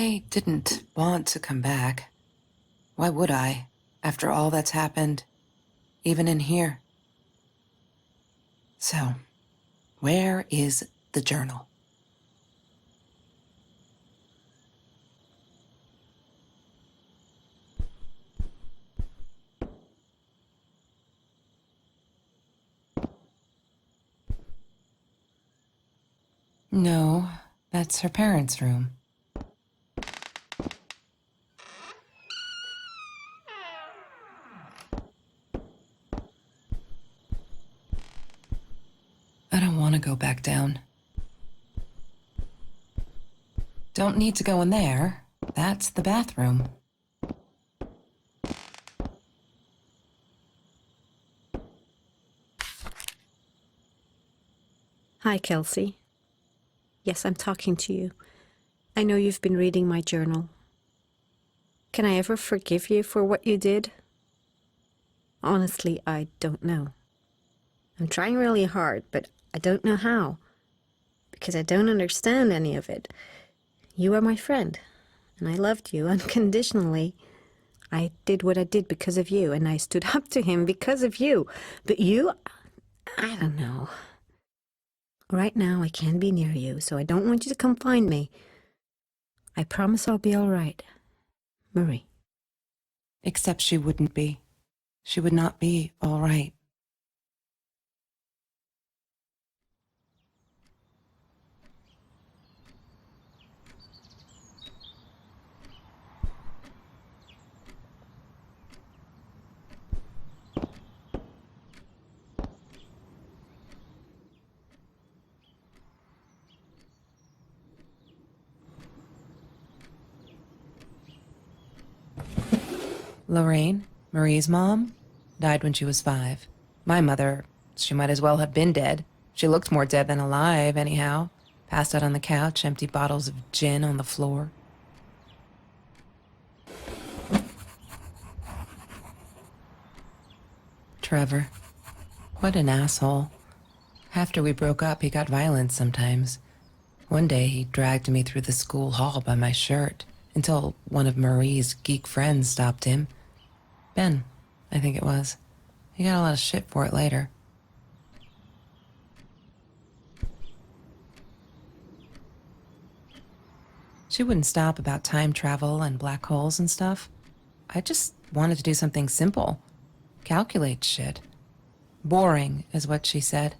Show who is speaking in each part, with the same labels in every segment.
Speaker 1: I didn't want to come back. Why would I, after all that's happened, even in here? So, where is the journal? No, that's her parents' room. I don't want to go back down. Don't need to go in there. That's the bathroom.
Speaker 2: Hi, Kelsey. Yes, I'm talking to you. I know you've been reading my journal. Can I ever forgive you for what you did? Honestly, I don't know. I'm trying really hard, but I don't know how. Because I don't understand any of it. You are my friend, and I loved you unconditionally. I did what I did because of you, and I stood up to him because of you. But you, I don't know. Right now, I can't be near you, so I don't want you to come find me. I promise I'll be all right. Marie.
Speaker 1: Except she wouldn't be. She would not be all right. Lorraine, Marie's mom, died when she was 5. My mother, she might as well have been dead. She looked more dead than alive, anyhow. Passed out on the couch, empty bottles of gin on the floor. Trevor. What an asshole. After we broke up, he got violent sometimes. One day, he dragged me through the school hall by my shirt until one of Marie's geek friends stopped him. Ben, I think it was. He got a lot of shit for it later. She wouldn't stop about time travel and black holes and stuff. I just wanted to do something simple. Calculate shit. Boring, is what she said.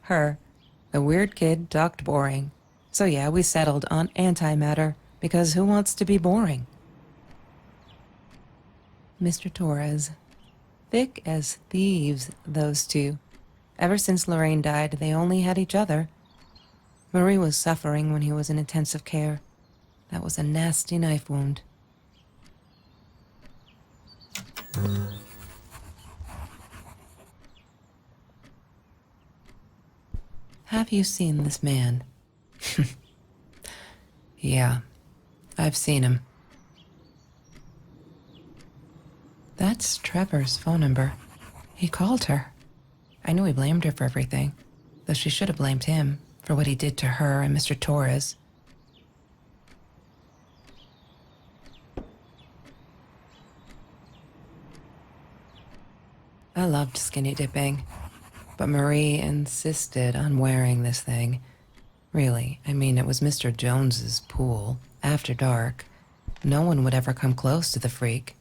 Speaker 1: Her, the weird kid, talked boring. So yeah, we settled on antimatter, because who wants to be boring? Mr. Torres. Thick as thieves, those two. Ever since Lorraine died, they only had each other. Marie was suffering when he was in intensive care. That was a nasty knife wound. Have you seen this man? Yeah, I've seen him. That's Trevor's phone number. He called her. I knew he blamed her for everything, though she should have blamed him for what he did to her and Mr. Torres. I loved skinny dipping, but Marie insisted on wearing this thing. Really, I mean, it was Mr. Jones's pool, after dark. No one would ever come close to the freak.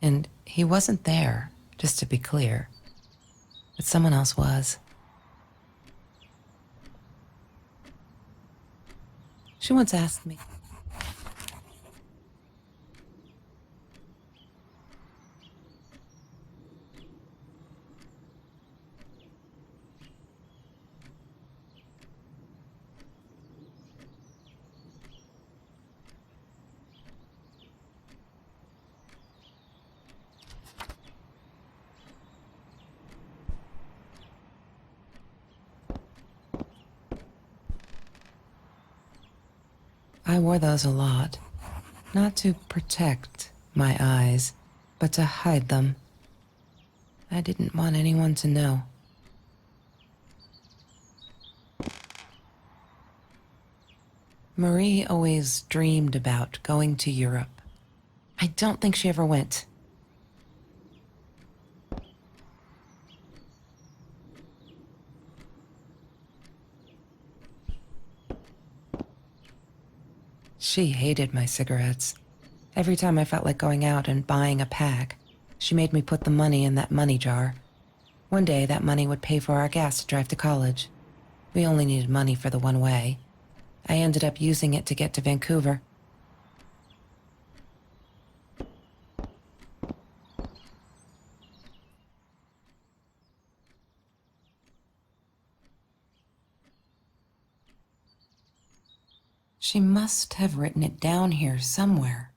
Speaker 1: And he wasn't there, just to be clear. But someone else was. She once asked me. I wore those a lot. Not to protect my eyes, but to hide them. I didn't want anyone to know. Marie always dreamed about going to Europe. I don't think she ever went. She hated my cigarettes. Every time I felt like going out and buying a pack, she made me put the money in that money jar. One day, that money would pay for our gas to drive to college. We only needed money for the one way. I ended up using it to get to Vancouver. She must have written it down here somewhere.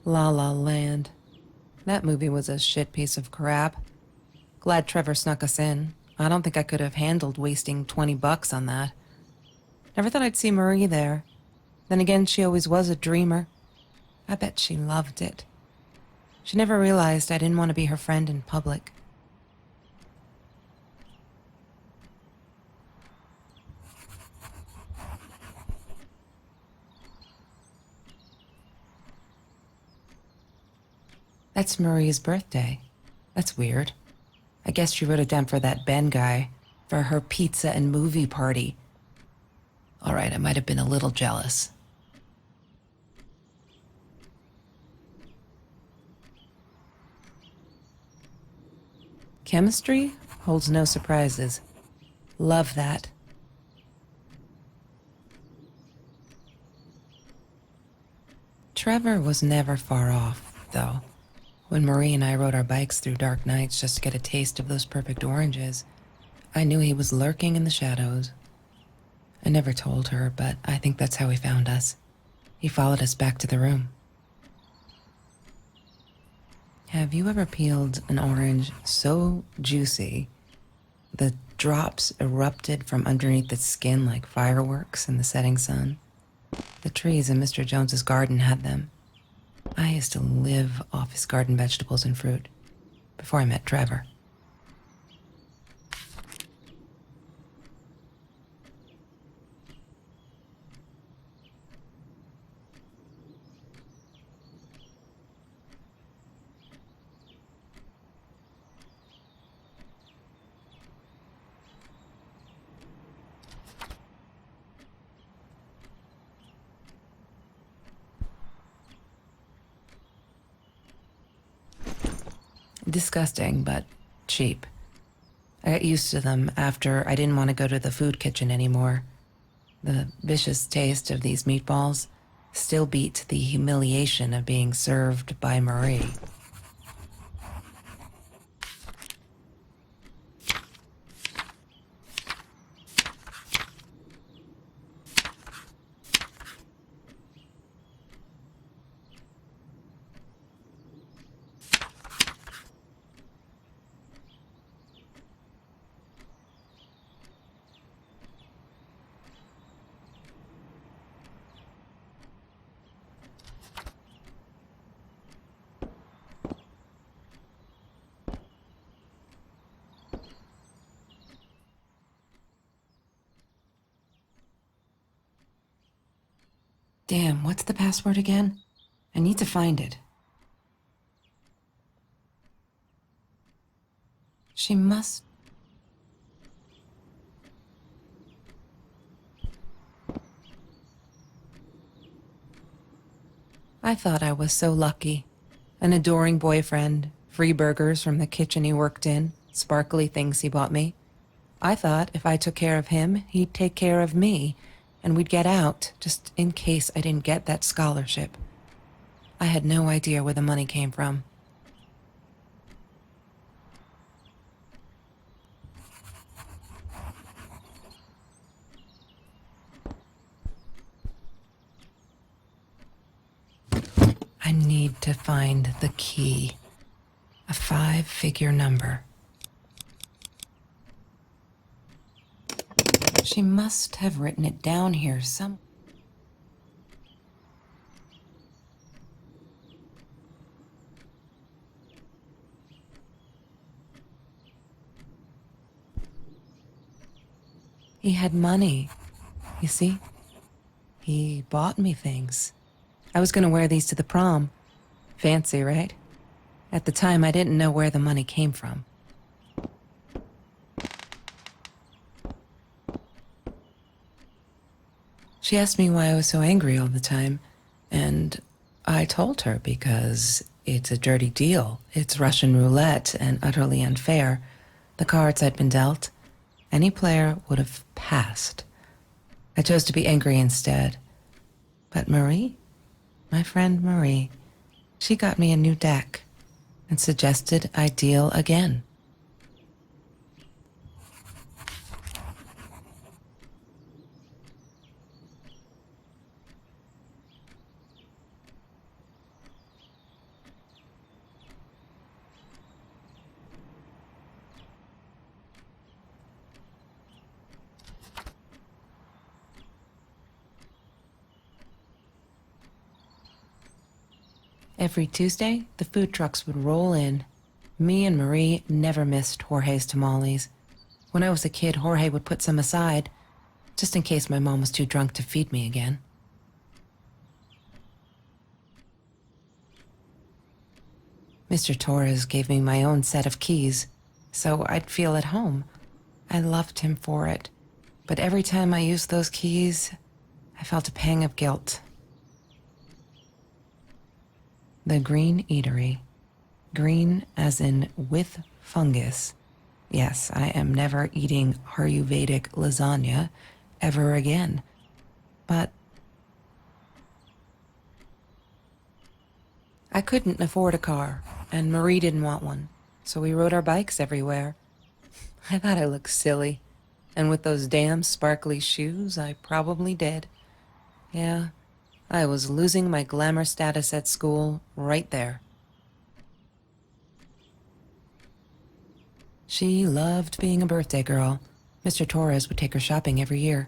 Speaker 1: La La Land. That movie was a shit piece of crap. Glad Trevor snuck us in. I don't think I could have handled wasting $20 on that. Never thought I'd see Marie there. Then again, she always was a dreamer. I bet she loved it. She never realized I didn't want to be her friend in public. That's Marie's birthday. That's weird. I guess she wrote it down for that Ben guy, for her pizza and movie party. All right, I might have been a little jealous. Chemistry holds no surprises. Love that. Trevor was never far off, though. When Marie and I rode our bikes through dark nights just to get a taste of those perfect oranges, I knew he was lurking in the shadows. I never told her, but I think that's how he found us. He followed us back to the room. Have you ever peeled an orange so juicy the drops erupted from underneath its skin like fireworks in the setting sun? The trees in Mr. Jones's garden had them. I used to live off his garden vegetables and fruit before I met Trevor. Disgusting, but cheap. I got used to them after I didn't want to go to the food kitchen anymore. The vicious taste of these meatballs still beat the humiliation of being served by Marie. Damn, what's the password again? I need to find it. She must... I thought I was so lucky. An adoring boyfriend, free burgers from the kitchen he worked in, sparkly things he bought me. I thought if I took care of him, he'd take care of me, and we'd get out, just in case I didn't get that scholarship. I had no idea where the money came from. I need to find the key. A 5-figure number. She must have written it down here some... He had money. You see? He bought me things. I was gonna wear these to the prom. Fancy, right? At the time, I didn't know where the money came from. She asked me why I was so angry all the time, and I told her because it's a dirty deal. It's Russian roulette and utterly unfair. The cards I'd been dealt, any player would have passed. I chose to be angry instead. But Marie, my friend Marie, she got me a new deck and suggested I deal again. Every Tuesday, the food trucks would roll in. Me and Marie never missed Jorge's tamales. When I was a kid, Jorge would put some aside, just in case my mom was too drunk to feed me again. Mr. Torres gave me my own set of keys, so I'd feel at home. I loved him for it, but every time I used those keys, I felt a pang of guilt. The Green Eatery. Green as in with fungus. Yes, I am never eating Ayurvedic lasagna ever again. But I couldn't afford a car, and Marie didn't want one, so we rode our bikes everywhere. I thought I looked silly, and with those damn sparkly shoes, I probably did. Yeah, I was losing my glamour status at school right there. She loved being a birthday girl. Mr. Torres would take her shopping every year.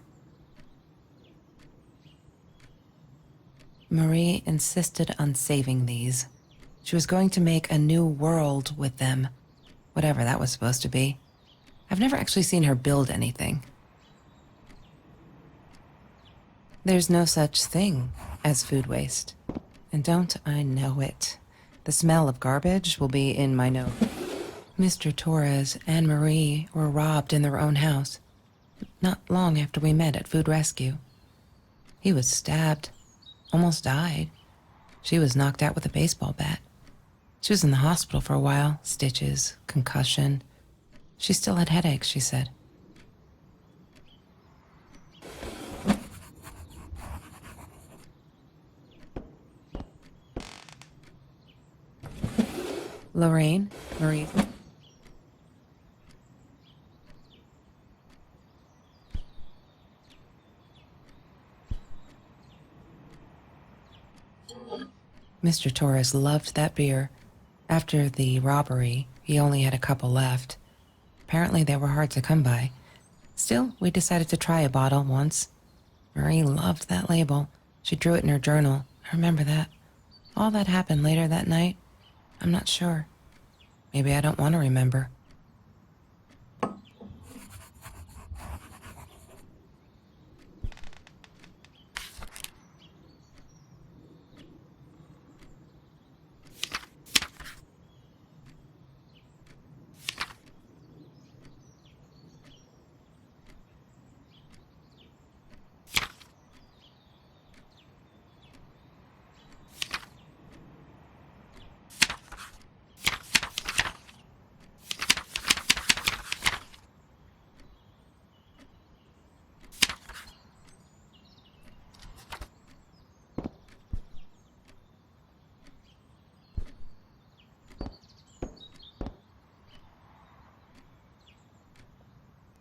Speaker 1: Marie insisted on saving these. She was going to make a new world with them, whatever that was supposed to be. I've never actually seen her build anything. There's no such thing as food waste. And don't I know it? The smell of garbage will be in my nose. Mr. Torres and Marie were robbed in their own house, not long after we met at Food Rescue. He was stabbed, almost died. She was knocked out with a baseball bat. She was in the hospital for a while, stitches, concussion. She still had headaches, she said. Lorraine, Marie. Mr. Torres loved that beer. After the robbery, he only had a couple left. Apparently they were hard to come by. Still, we decided to try a bottle once. Marie loved that label. She drew it in her journal. I remember that. All that happened later that night, I'm not sure. Maybe I don't want to remember.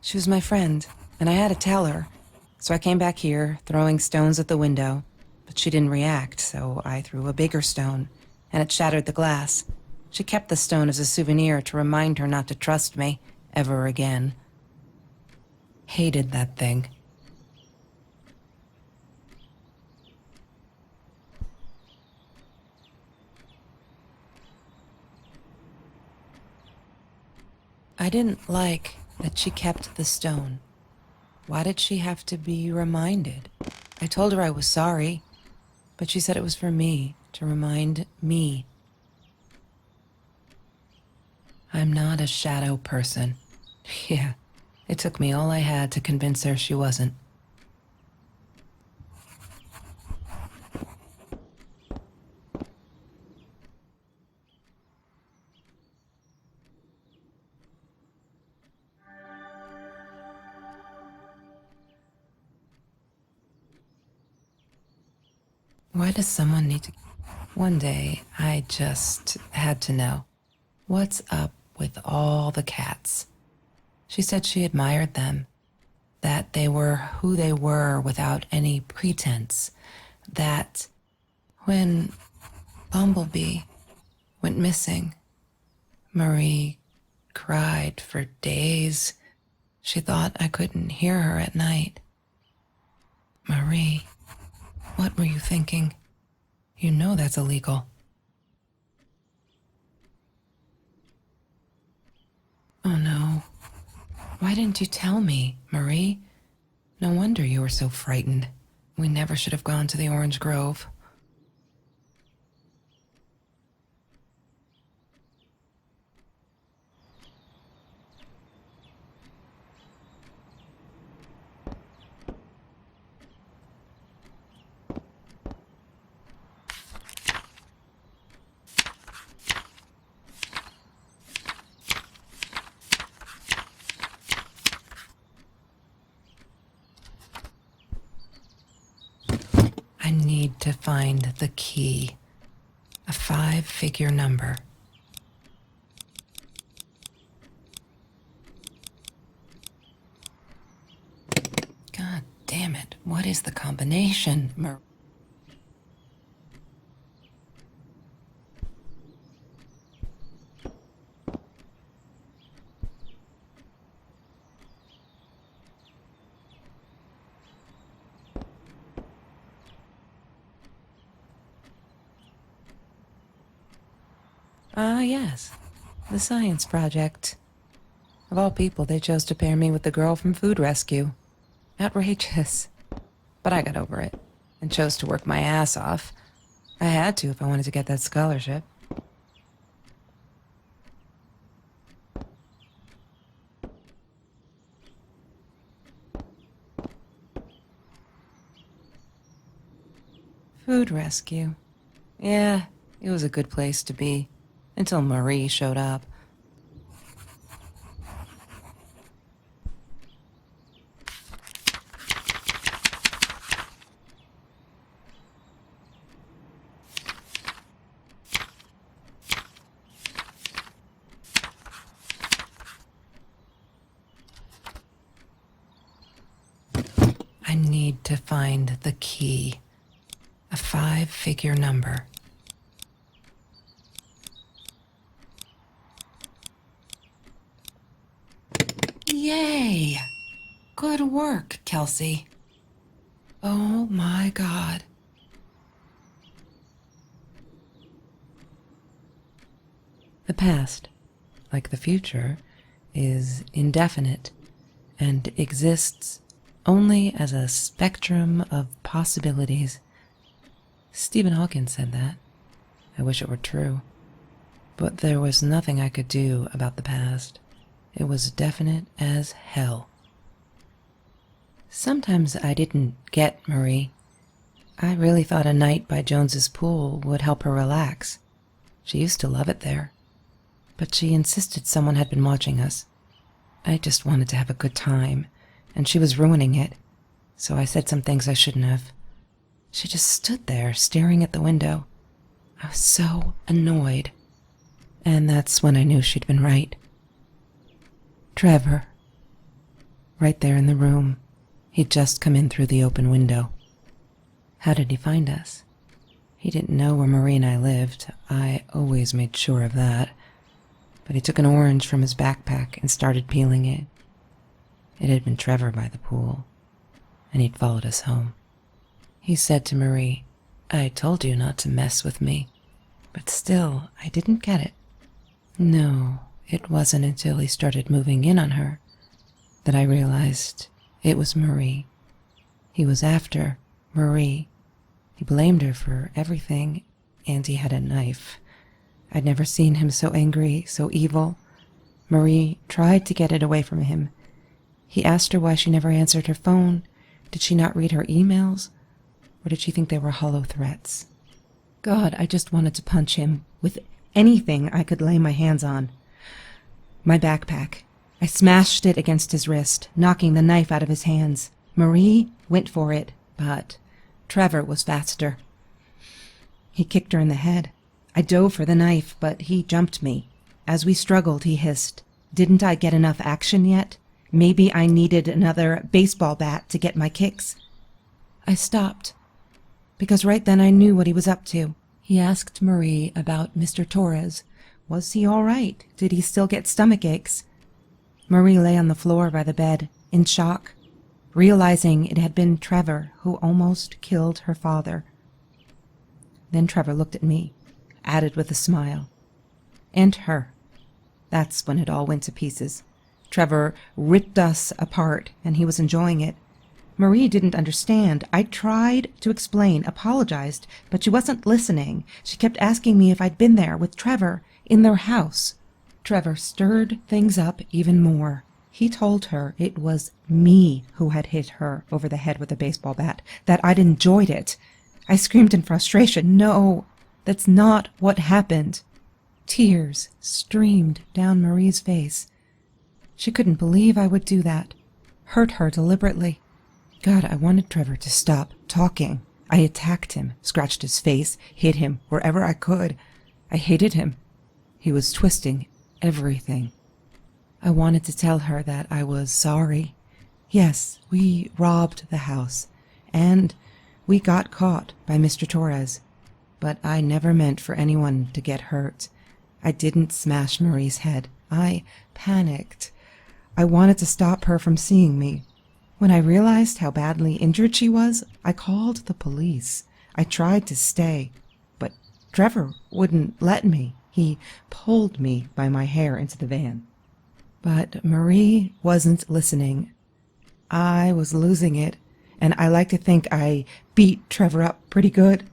Speaker 1: She was my friend, and I had to tell her. So I came back here, throwing stones at the window, but she didn't react, so I threw a bigger stone, and it shattered the glass. She kept the stone as a souvenir to remind her not to trust me ever again. Hated that thing. I didn't like that she kept the stone. Why did she have to be reminded? I told her I was sorry, but she said it was for me, to remind me. I'm not a shadow person. Yeah, it took me all I had to convince her she wasn't. Why does someone need to... One day, I just had to know. What's up with all the cats? She said she admired them, that they were who they were without any pretense, that when Bumblebee went missing, Marie cried for days. She thought I couldn't hear her at night. Marie, what were you thinking? You know that's illegal. Oh no. Why didn't you tell me, Marie? No wonder you were so frightened. We never should have gone to the Orange Grove. I need to find the key. A 5-figure number. God damn it. What is the combination, yes. The science project. Of all people, they chose to pair me with the girl from Food Rescue. Outrageous. But I got over it and chose to work my ass off. I had to if I wanted to get that scholarship. Food Rescue. Yeah, it was a good place to be. Until Marie showed up. I need to find the key. A 5-figure number. Yay! Good work, Kelsey. Oh my God. The past, like the future, is indefinite and exists only as a spectrum of possibilities. Stephen Hawking said that. I wish it were true. But there was nothing I could do about the past. It was definite as hell. Sometimes I didn't get Marie. I really thought a night by Jones's pool would help her relax. She used to love it there. But she insisted someone had been watching us. I just wanted to have a good time, and she was ruining it. So I said some things I shouldn't have. She just stood there, staring at the window. I was so annoyed. And that's when I knew she'd been right. Trevor. Right there in the room. He'd just come in through the open window. How did he find us? He didn't know where Marie and I lived. I always made sure of that. But he took an orange from his backpack and started peeling it. It had been Trevor by the pool, and he'd followed us home. He said to Marie, "I told you not to mess with me." But still, I didn't get it. No, it wasn't until he started moving in on her that I realized It was Marie. He was after Marie. He blamed her for everything, and he had a knife. I'd never seen him so angry, so evil. Marie tried to get it away from him. He asked her why she never answered her phone. Did she not read her emails? Or did she think they were hollow threats? God, I just wanted to punch him with anything I could lay my hands on. My backpack. I smashed it against his wrist, knocking the knife out of his hands. Marie went for it, but Trevor was faster. He kicked her in the head. I dove for the knife, but he jumped me. As we struggled, he hissed, "Didn't I get enough action yet? Maybe I needed another baseball bat to get my kicks." I stopped, because right then I knew what he was up to. He asked Marie about Mr. Torres. Was he all right? Did he still get stomach aches? Marie lay on the floor by the bed, in shock, realizing it had been Trevor who almost killed her father. Then Trevor looked at me, added with a smile. And her. That's when it all went to pieces. Trevor ripped us apart, and he was enjoying it. Marie didn't understand. I tried to explain, apologized, but she wasn't listening. She kept asking me if I'd been there with Trevor in their house. Trevor stirred things up even more. He told her it was me who had hit her over the head with a baseball bat, that I'd enjoyed it. I screamed in frustration, "No, that's not what happened." Tears streamed down Marie's face. She couldn't believe I would do that, hurt her deliberately. God, I wanted Trevor to stop talking. I attacked him, scratched his face, hit him wherever I could. I hated him. He was twisting everything. I wanted to tell her that I was sorry. Yes, we robbed the house, and we got caught by Mr. Torres. But I never meant for anyone to get hurt. I didn't smash Marie's head. I panicked. I wanted to stop her from seeing me. When I realized how badly injured she was, I called the police. I tried to stay, but Trevor wouldn't let me. He pulled me by my hair into the van. But Marie wasn't listening. I was losing it, and I like to think I beat Trevor up pretty good.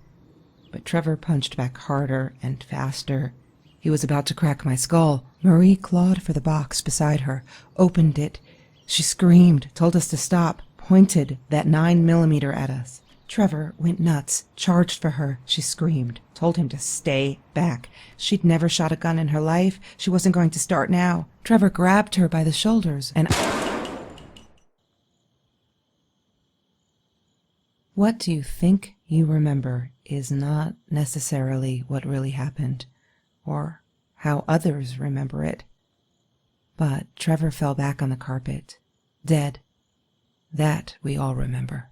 Speaker 1: But Trevor punched back harder and faster. He was about to crack my skull. Marie clawed for the box beside her, opened it. She screamed, told us to stop, pointed that 9mm at us. Trevor went nuts, charged for her. She screamed, told him to stay back. She'd never shot a gun in her life. She wasn't going to start now. Trevor grabbed her by the shoulders and... What you think you remember is not necessarily what really happened, or how others remember it. But Trevor fell back on the carpet, dead. That we all remember.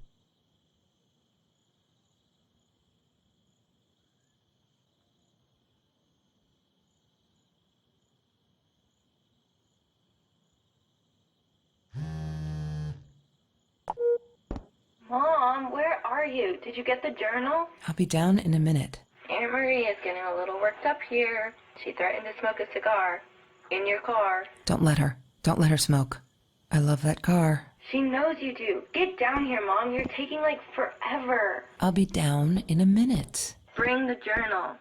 Speaker 3: Mom, where are you? Did you get the journal?
Speaker 1: I'll be down in a minute.
Speaker 3: Aunt Marie is getting a little worked up here. She threatened to smoke a cigar. In your car.
Speaker 1: Don't let her. Don't let her smoke. I love that car.
Speaker 3: She knows you do. Get down here, Mom. You're taking like forever.
Speaker 1: I'll be down in a minute.
Speaker 3: Bring the journal.